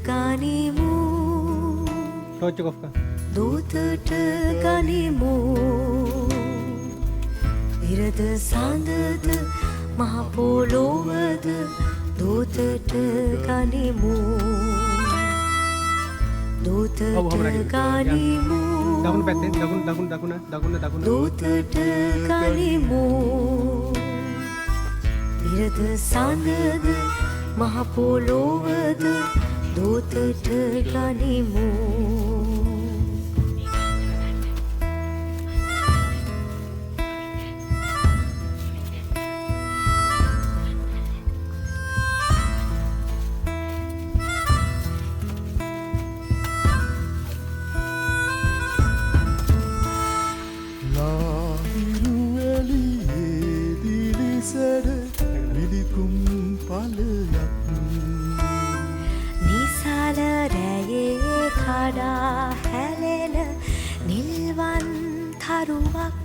ගනිමු torch of कर දූතට ගනිමු ඉරද සඳද මහ පොළොවද දූතට ගනිමු දූතට ගනිමු දකුණු පැත්තෙන් දකුණ දූතට ගනිමු ඉරද සඳද මහ පොළොවද දූතට ගනිමු නිසල රැයේ කඩා හැලෙන නිල්වන් තරුවක්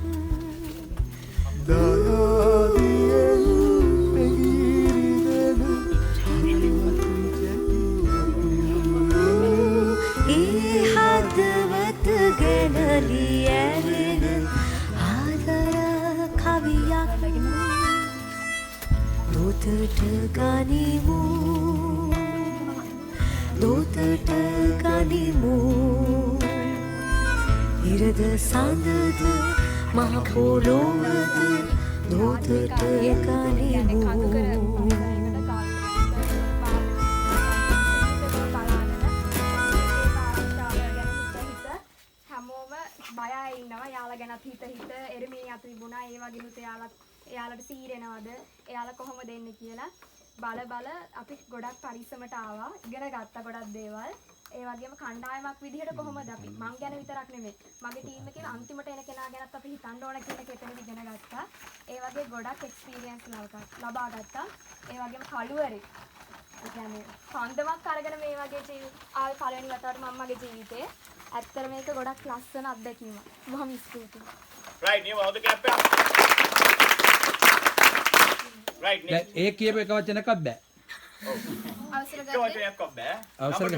ඒ හදවත ගෙනලි ඇරෙන ආදර කවියක් දූතට ගනිමු දූතට ගනිමු ඉරද සඳද මහ පොළොවද දූතට ගනිමු බයයි ඉන්නවා යාලා ගැනත් හිත එරමී අත තිබුණා ඒ වගේනුත් එයාලට සීරෙනවද එයාලා කොහොමද එන්නේ කියලා බල අපි ගොඩක් පරිස්සමට ආවා ඉගෙන ගත්තා ගොඩක් දේවල් ඒ වගේම කණ්ඩායමක් විදිහට කොහොමද අපි මං ගැන විතරක් නෙමෙයි මගේ ටීම් එකේ අන්තිමට එන කෙනා ගැනත් අපි හිතන්න ඕන කියන එක එතනදි ඉගෙන ගත්තා ඒ වගේ ගොඩක් එක්ස්පීරියන්ස් ලබා ගත්තා ඒ වගේම කළුවරේ ඒ කියන්නේ පන්දමක් අරගෙන මේ වගේ ආවේ පළවෙනි වතාවට මම්මගේ ජීවිතේ ඇත්තට මේක ගොඩක් ලස්සන අත්දැකීමක් බොහොම ස්තුතියි right නියම හොද කැප් එක right නේ ඒ කියප එක වචනයක් බෑ අවසර ඒක වචනයක් බෑ අවසර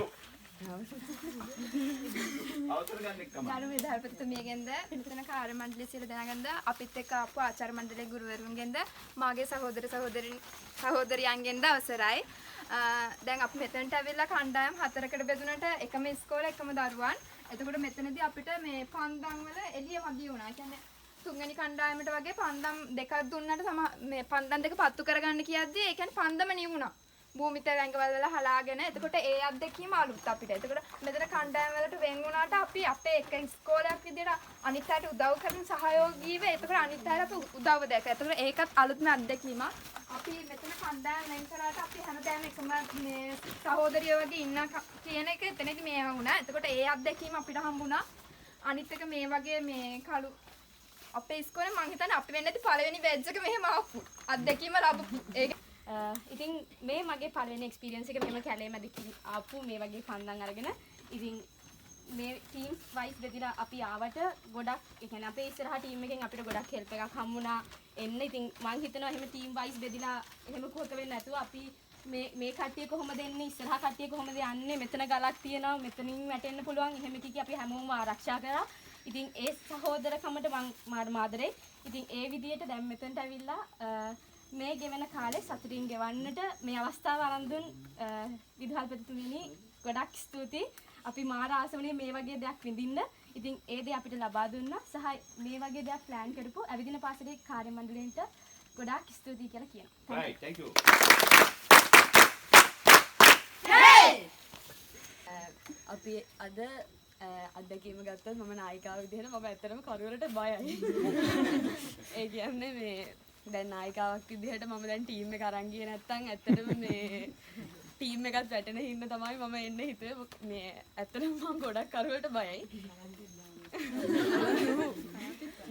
ගන්න ගරු විධායකතුමියගෙන්ද මෙතන කාර්ය මණ්ඩලයේ සියලු දෙනාගෙන්ද අපිත් එක්ක ආපු ආචාර්ය මණ්ඩලයේ ගුරුවරුන්ගෙන්ද මාගේ සහෝදරයන්ගෙන්ද අවසරයි දැන් අපි මෙතනට ඇවිල්ලා කණ්ඩායම් 4කට බෙදුනට එකම ඉස්කෝලේ එකම දරුවන් එතකොට මෙතනදී අපිට මේ පන්දම් වල එළිය මදි වුණා. ඒ කියන්නේ තුන්වෙනි කණ්ඩායමට වගේ පන්දම් දෙකක් දුන්නට මේ පන්දම් දෙක පත්තු කරගන්න කියද්දී ඒ කියන්නේ පන්දම නිවුණා. භූමිත වැංගවල වල හලාගෙන එතකොට ඒ අත්දැකීම අලුත් අපිට. එතකොට මෙතන කණ්ඩායම් වලට වෙන් වුණාට අපි අපේ එක ඉස්කෝලයක් විදිහට අනිත් අයට උදව් කරන සහයෝගීව එතකොට අනිත් අයට අපි උදව්ව දැක්කා. එතකොට ඒකත් අලුත්ම අත්දැකීමක්. අපි මෙතන කණ්ඩායම් වෙන් කරාට අපි හැමදාම එකම මේ සහෝදරියෝ වගේ ඉන්න කියන එක එතනදී මේ වුණා. එතකොට ඒ අත්දැකීම අපිට හම්බුණා. අනිත් එක මේ වගේ මේ කළු අපේ ඉස්කෝලේ මං හිතන්නේ අපි වෙන්නේ පළවෙනි බැච් එක මෙහෙම ආපු අත්දැකීම ලැබපු. ඒක ඉතින් මේ මගේ පළවෙනි එක්ස්පීරියන්ස් එක මෙහෙම කැලේමදී ආපු මේ වගේ පන්දම් අරගෙන ඉතින් මේ ටීම්ස් වයිස් බෙදලා අපි ආවට ගොඩක් ඒ කියන්නේ අපේ ඉස්සරහා ටීම් එකෙන් අපිට ගොඩක් හෙල්ප් එකක් හම්බුණා එන්න. ඉතින් මං හිතනවා එහෙම ටීම් වයිස් බෙදලා එහෙම කොහොත වෙන්නේ නැතුව අපි මේ කට්ටිය කොහොමද එන්නේ ඉස්සරහා කට්ටිය කොහොමද යන්නේ මෙතන ගලක් තියෙනවා මෙතනින් වැටෙන්න පුළුවන් එහෙම කිකි අපි හැමෝම ආරක්ෂා කරා. ඉතින් ඒ සහෝදරකමට මං මාදරේ. ඉතින් ඒ විදියට දැන් මෙතනට ඇවිල්ලා මේ ගෙවන කාලේ සතුටින් ගෙවන්නට මේ අවස්ථාව අරන් දුන් විදුහල්පතිතුමිනි ගොඩක් ස්තුතියි. අපි මාර ආසවනේ මේ වගේ දෙයක් විඳින්න. ඉතින් ඒ දේ අපිට ලබා දුන්නා. සහ මේ වගේ දෙයක් ප්ලෑන් කරපු ඇවිදින පාසලේ කාර්ය මණ්ඩලයට ගොඩාක් ස්තුතියි කියලා කියනවා. right thank you අපි අද අත්දැකීම ගත්තොත් මම නායිකාව විදිහට මම ඇත්තටම කරුවලට බයයි. ඒ කියන්නේ මේ දැන් නායිකාවක් විදිහට මම දැන් ටීම් එක අරන් ගියේ නැත්තම් ඇත්තටම මේ ටීම් එකත් වැටෙන හින්දා තමයි මම එන්න හිතුවේ. මේ ඇත්තටම මම ගොඩක් කරුවලට බයයි.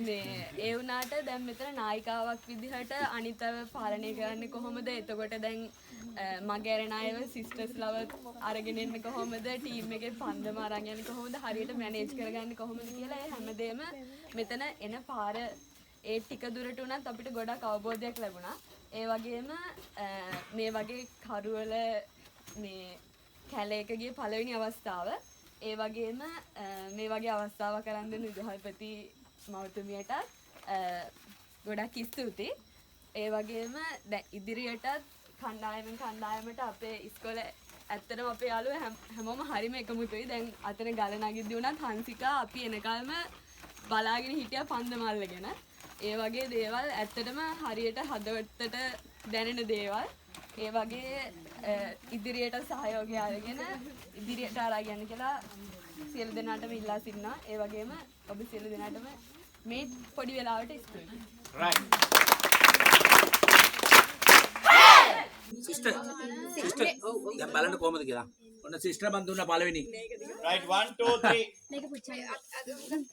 මේ ඒ වුණාට දැන් මෙතන නායිකාවක් විදිහට අනිතව පාලනය කරන්නේ කොහොමද? එතකොට දැන් මගේ අරන අයව සිස්ටර්ස්ලව අරගෙන එන්නේ කොහොමද? ටීම් එකේ පන්දම අරන් යන්නේ කොහොමද? හරියට මැනේජ් කරගන්නේ කොහොමද කියලා ඒ හැමදේම මෙතන එන පාර ඒ ටික දුරට උනත් අපිට ගොඩක් අවබෝධයක් ලැබුණා. ඒ වගේම මේ වගේ කරුවල මේ කැලේක ගිය පළවෙනි අවස්ථාව. ඒ වගේම මේ වගේ අවස්ථාවක් කරන් දෙන විදුහල්පති මවතුමියට ගොඩක් ස්තුතියි. ඒ වගේම දැන් ඉදිරියටත් කණ්ඩායමෙන් කණ්ඩායමට අපේ ඉස්කෝලේ ඇත්තටම අපේ යාළුවෝ හැමෝම හරිම එකමුතුයි. දැන් අතන ගල නගිද්දී උනත් හංසිකා අපි එනකල්ම බලාගෙන හිටියා පන්දම අල්ලගෙන. ඒ වගේ දේවල් ඇත්තටම හරියට හදවතට දැනෙන දේවල්. ඒ වගේ ඉදිරියට සහයෝගය අරගෙන ඉදිරියට ආරා යන්න කියලා සියලු දෙනාටම ඉල්ලා සිටිනවා. ඒ වගේම ඔබ සියලු දෙනාටම මේ පොඩි වෙලාවට ස්තුතියි. Right. සිස්ටර් දැන් බලන්න කොහමද කියලා. ඔන්න සිස්ටර් මන් දුන්නා පළවෙනි. Right. 1, 2, 3. මේක පුච්චන්න.